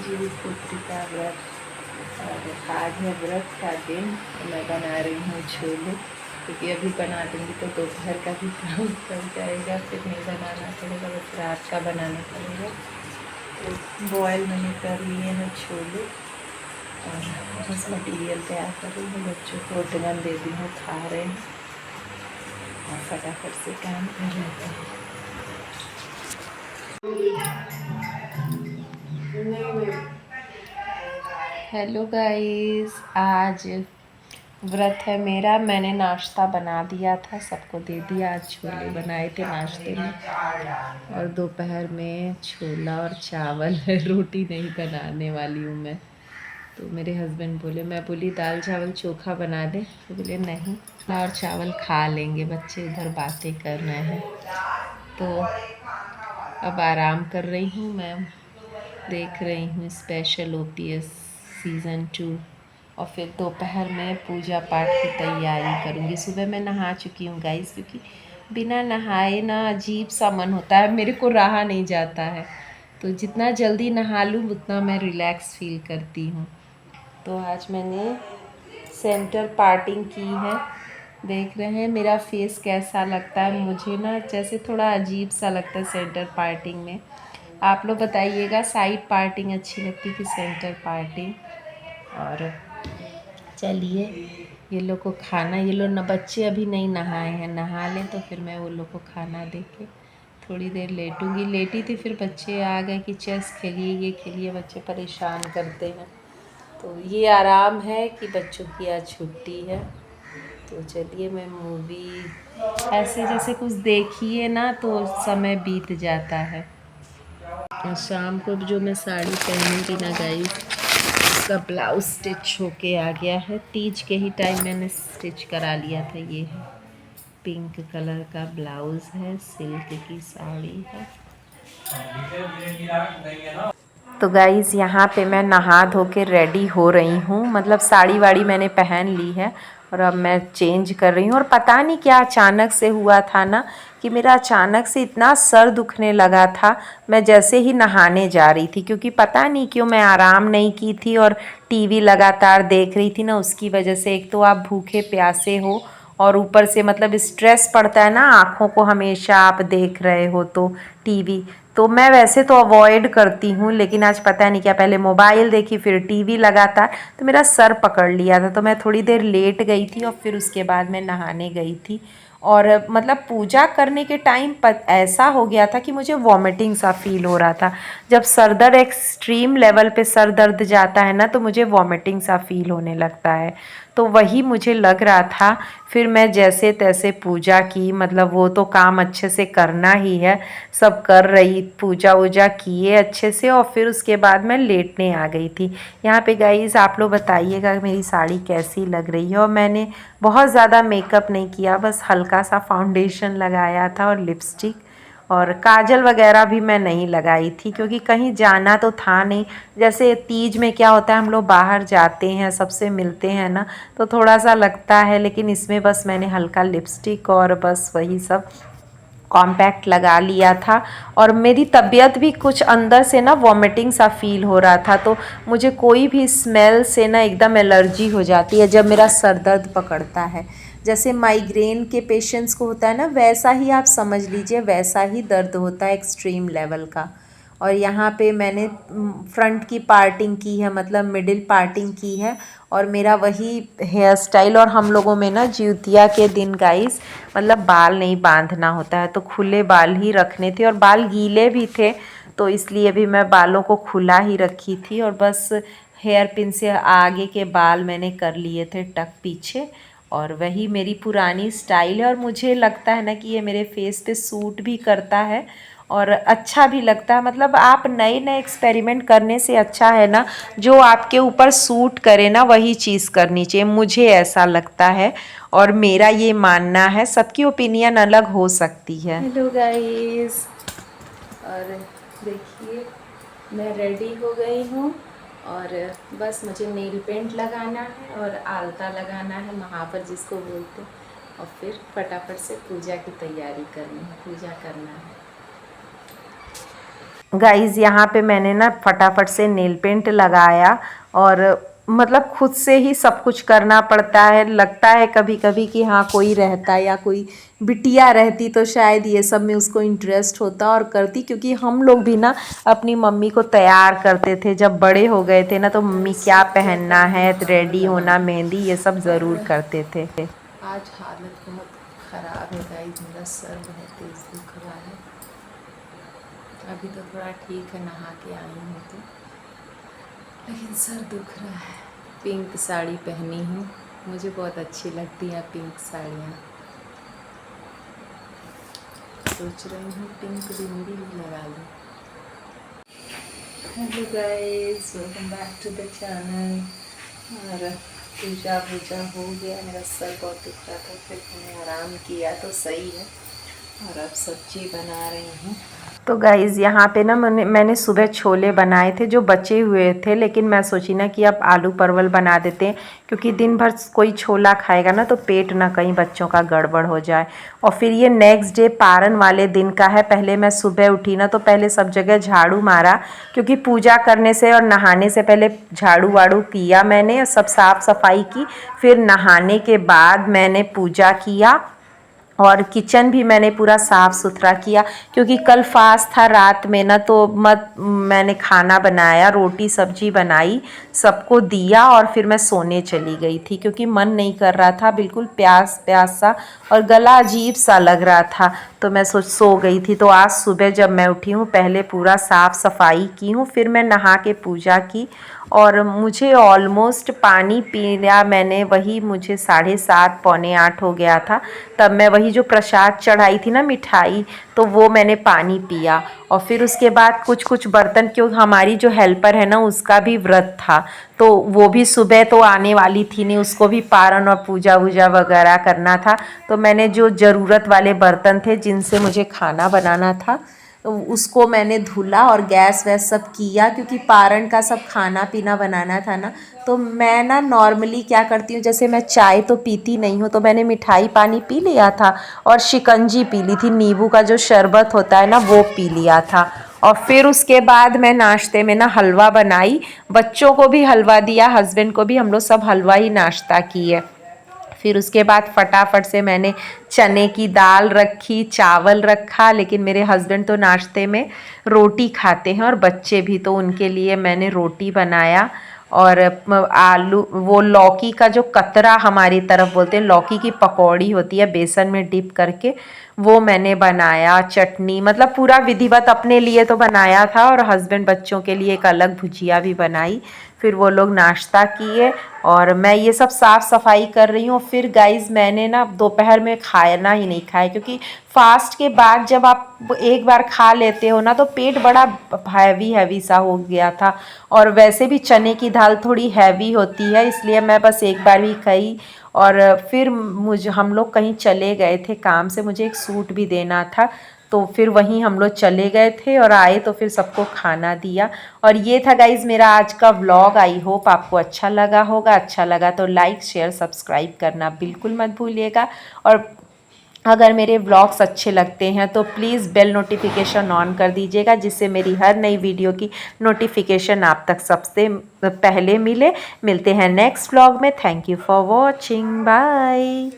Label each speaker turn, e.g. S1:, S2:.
S1: जीव पुत्री का व्रत। और आज है व्रत का दिन। मैं बना रही हूँ छोले, क्योंकि अभी बना दूँगी तो दोपहर का भी काम कर जाएगा, फिर नहीं बनाना पड़ेगा, बस रात का बनाना पड़ेगा। तो बॉयल मैंने कर लिए हैं छोले और बस मटीरियल तैयार कर रही हूँ। बच्चों को रोटियाँ दे दी हूँ, खा रहे हैं और फटाफट से काम कर लेते हैं। हेलो गाइस, आज व्रत है मेरा। मैंने नाश्ता बना दिया था, सबको दे दिया। आज छोले बनाए थे नाश्ते में, और दोपहर में छोला और चावल है। रोटी नहीं बनाने वाली हूँ मैं। तो मेरे हस्बैंड बोले, मैं बोली दाल चावल चोखा बना दे, तो बोले नहीं, और चावल खा लेंगे, बच्चे इधर बातें कर रहे हैं। तो अब आराम कर रही हूँ मैं, देख रही हूँ स्पेशल OPS सीज़न 2। और फिर दोपहर में पूजा पाठ की तैयारी करूँगी। सुबह मैं नहा चुकी हूँ गाइस, क्योंकि बिना नहाए ना अजीब सा मन होता है, मेरे को रहा नहीं जाता है। तो जितना जल्दी नहा लूँ उतना मैं रिलैक्स फील करती हूँ। तो आज मैंने सेंटर पार्टिंग की है। देख रहे हैं मेरा फेस कैसा लगता है। मुझे ना जैसे थोड़ा अजीब सा लगता है सेंटर पार्टिंग में। आप लोग बताइएगा, साइड पार्टिंग अच्छी लगती कि सेंटर पार्टिंग। और चलिए, ये लोग को खाना, ये लोग न बच्चे अभी नहीं नहाए हैं, नहा लें तो फिर मैं वो लोग को खाना दे के थोड़ी देर लेटूंगी। लेटी थी, फिर बच्चे आ गए कि चेस खेलिए, ये खेलिए, बच्चे परेशान करते हैं। तो ये आराम है कि बच्चों की आज छुट्टी है। तो चलिए, मैं मूवी ऐसे जैसे कुछ देखिए ना तो समय बीत जाता है। और शाम को जो मैं साड़ी पहनूंगी ना गाइस, उसका ब्लाउज स्टिच होके आ गया है। तीज के ही टाइम मैंने स्टिच करा लिया था। ये है पिंक कलर का ब्लाउज है, सिल्क की साड़ी है। तो गाइज़, यहाँ पे मैं नहा धो के रेडी हो रही हूँ, मतलब साड़ी वाड़ी मैंने पहन ली है और अब मैं चेंज कर रही हूँ। और पता नहीं क्या अचानक से हुआ था ना, कि मेरा अचानक से इतना सर दुखने लगा था। मैं जैसे ही नहाने जा रही थी, क्योंकि पता नहीं क्यों मैं आराम नहीं की थी और टीवी लगातार देख रही थी ना, उसकी वजह से। एक तो आप भूखे प्यासे हो और ऊपर से मतलब स्ट्रेस पड़ता है ना आँखों को, हमेशा आप देख रहे हो तो टीवी। तो मैं वैसे तो अवॉइड करती हूँ, लेकिन आज पता नहीं क्या, पहले मोबाइल देखी फिर टीवी लगातार, तो मेरा सर पकड़ लिया था। तो मैं थोड़ी देर लेट गई थी और फिर उसके बाद मैं नहाने गई थी। और मतलब पूजा करने के टाइम ऐसा हो गया था कि मुझे वॉमिटिंग सा फील हो रहा था। जब सर दर्द एक्सट्रीम लेवल पे सर दर्द जाता है ना, तो मुझे वॉमिटिंग सा फील होने लगता है। तो वही मुझे लग रहा था। फिर मैं जैसे तैसे पूजा की, मतलब वो तो काम अच्छे से करना ही है, सब कर रही, पूजा वूजा किए अच्छे से, और फिर उसके बाद मैं लेटने आ गई थी। यहाँ पे गाइस आप लोग बताइएगा मेरी साड़ी कैसी लग रही है। और मैंने बहुत ज़्यादा मेकअप नहीं किया, बस हल्का सा फाउंडेशन लगाया था और लिपस्टिक, और काजल वगैरह भी मैं नहीं लगाई थी, क्योंकि कहीं जाना तो था नहीं। जैसे तीज में क्या होता है, हम लोग बाहर जाते हैं, सबसे मिलते हैं ना, तो थोड़ा सा लगता है। लेकिन इसमें बस मैंने हल्का लिपस्टिक और बस वही सब कॉम्पैक्ट लगा लिया था। और मेरी तबीयत भी कुछ अंदर से ना वॉमिटिंग सा फील हो रहा था। तो मुझे कोई भी स्मेल से ना एकदम एलर्जी हो जाती है जब मेरा सर दर्द पकड़ता है। जैसे माइग्रेन के पेशेंट्स को होता है ना, वैसा ही आप समझ लीजिए, वैसा ही दर्द होता है एक्सट्रीम लेवल का। और यहाँ पे मैंने फ्रंट की पार्टिंग की है, मतलब मिडिल पार्टिंग की है। और मेरा वही हेयर स्टाइल। और हम लोगों में ना ज्यूतिया के दिन गाइस, मतलब बाल नहीं बांधना होता है, तो खुले बाल ही रखने थे, और बाल गीले भी थे, तो इसलिए भी मैं बालों को खुला ही रखी थी। और बस हेयर पिन से आगे के बाल मैंने कर लिए थे टक पीछे। और वही मेरी पुरानी स्टाइल है, और मुझे लगता है ना कि ये मेरे फेस पे सूट भी करता है और अच्छा भी लगता है। मतलब आप नए नए एक्सपेरिमेंट करने से अच्छा है ना, जो आपके ऊपर सूट करे ना वही चीज़ करनी चाहिए, मुझे ऐसा लगता है। और मेरा ये मानना है, सबकी ओपिनियन अलग हो सकती है। हेलो गाइस, और देखिए मैं रेडी हो गई हूँ, और बस मुझे नेल पेंट लगाना है और आलता लगाना है, महावर जिसको बोलते हैं। और फिर फटाफट से पूजा की तैयारी करनी है, पूजा करना है। गाइज़ यहाँ पे मैंने ना फटाफट से नेल पेंट लगाया और मतलब खुद से ही सब कुछ करना पड़ता है। लगता है कभी कभी कि हाँ कोई रहता या कोई बिटिया रहती तो शायद ये सब में उसको इंटरेस्ट होता और करती, क्योंकि हम लोग भी ना अपनी मम्मी को तैयार करते थे। जब बड़े हो गए थे ना तो मम्मी क्या पहनना है, रेडी होना, मेहंदी, ये सब ज़रूर करते थे।
S2: आज हालत बहुत ख़राब है गाइस, मेरा सर बहुत तेज़ दुख रहा है। अभी तो थोड़ा ठीक है, नहा के आई हूँ तो, लेकिन सर दुख रहा है। पिंक साड़ी पहनी हूँ, मुझे बहुत अच्छी लगती हैं पिंक साड़ियाँ। सोच रही हूँ पिंक बिंदी भी लगा लूँ। Hello guys, welcome back to the channel. और पूजा हो गया, मेरा सर बहुत दुख रहा था, फिर मैंने आराम किया तो सही है। और अब सब्जी बना रही हूँ।
S1: तो गाइज़ यहाँ पे ना मैंने सुबह छोले बनाए थे जो बचे हुए थे, लेकिन मैं सोची ना कि अब आलू परवल बना देते हैं, क्योंकि दिन भर कोई छोला खाएगा ना तो पेट ना कहीं बच्चों का गड़बड़ हो जाए। और फिर ये नेक्स्ट डे पारन वाले दिन का है। पहले मैं सुबह उठी ना तो पहले सब जगह झाड़ू मारा, क्योंकि पूजा करने से और नहाने से पहले झाड़ू वाड़ू किया मैंने, सब साफ़ सफाई की। फिर नहाने के बाद मैंने पूजा किया और किचन भी मैंने पूरा साफ़ सुथरा किया, क्योंकि कल फास्ट था रात में ना, तो मैंने खाना बनाया, रोटी सब्जी बनाई, सबको दिया और फिर मैं सोने चली गई थी, क्योंकि मन नहीं कर रहा था, बिल्कुल प्यास प्यास सा और गला अजीब सा लग रहा था। तो मैं सो गई थी। तो आज सुबह जब मैं उठी हूँ पहले पूरा साफ़ सफाई की हूँ, फिर मैं नहा के पूजा की और मुझे ऑलमोस्ट पानी पीना मैंने वही मुझे 7:30 पौने 8 हो गया था। तब मैं वही जो प्रसाद चढ़ाई थी ना मिठाई, तो वो मैंने पानी पिया। और फिर उसके बाद कुछ बर्तन, क्यों हमारी जो हेल्पर है ना उसका भी व्रत था, तो वो भी सुबह तो आने वाली थी नहीं, उसको भी पारण और पूजा वूजा वगैरह करना था। तो मैंने जो ज़रूरत वाले बर्तन थे जिनसे मुझे खाना बनाना था उसको मैंने धुला और गैस वैस सब किया, क्योंकि पारण का सब खाना पीना बनाना था ना। तो मैं ना नॉर्मली क्या करती हूँ, जैसे मैं चाय तो पीती नहीं हूँ, तो मैंने मिठाई पानी पी लिया था और शिकंजी पी ली थी, नींबू का जो शरबत होता है ना वो पी लिया था। और फिर उसके बाद मैं नाश्ते में ना हलवा बनाई, बच्चों को भी हलवा दिया, हस्बैंड को भी, हम लोग सब हलवा ही नाश्ता किए। फिर उसके बाद फटाफट से मैंने चने की दाल रखी, चावल रखा, लेकिन मेरे हस्बैंड तो नाश्ते में रोटी खाते हैं और बच्चे भी, तो उनके लिए मैंने रोटी बनाया। और आलू, वो लौकी का जो कतरा हमारी तरफ बोलते हैं, लौकी की पकौड़ी होती है बेसन में डिप करके, वो मैंने बनाया। चटनी, मतलब पूरा विधिवत अपने लिए तो बनाया था और हस्बैंड बच्चों के लिए एक अलग भुजिया भी बनाई। फिर वो लोग नाश्ता किए और मैं ये सब साफ़ सफाई कर रही हूँ। फिर गाइज़ मैंने ना दोपहर में खाना ही नहीं खाया, क्योंकि फास्ट के बाद जब आप एक बार खा लेते हो ना तो पेट बड़ा हैवी सा हो गया था। और वैसे भी चने की दाल थोड़ी हैवी होती है, इसलिए मैं बस एक बार ही खाई। और फिर हम लोग कहीं चले गए थे काम से, मुझे एक सूट भी देना था, तो फिर वहीं हम लोग चले गए थे और आए तो फिर सबको खाना दिया। और ये था गाइज़ मेरा आज का व्लॉग। आई होप आपको अच्छा लगा होगा। अच्छा लगा तो लाइक शेयर सब्सक्राइब करना बिल्कुल मत भूलिएगा। और अगर मेरे व्लॉग्स अच्छे लगते हैं तो प्लीज़ बेल नोटिफिकेशन ऑन कर दीजिएगा, जिससे मेरी हर नई वीडियो की नोटिफिकेशन आप तक सबसे पहले मिले। मिलते हैं नेक्स्ट व्लॉग में। Thank you for watching, bye.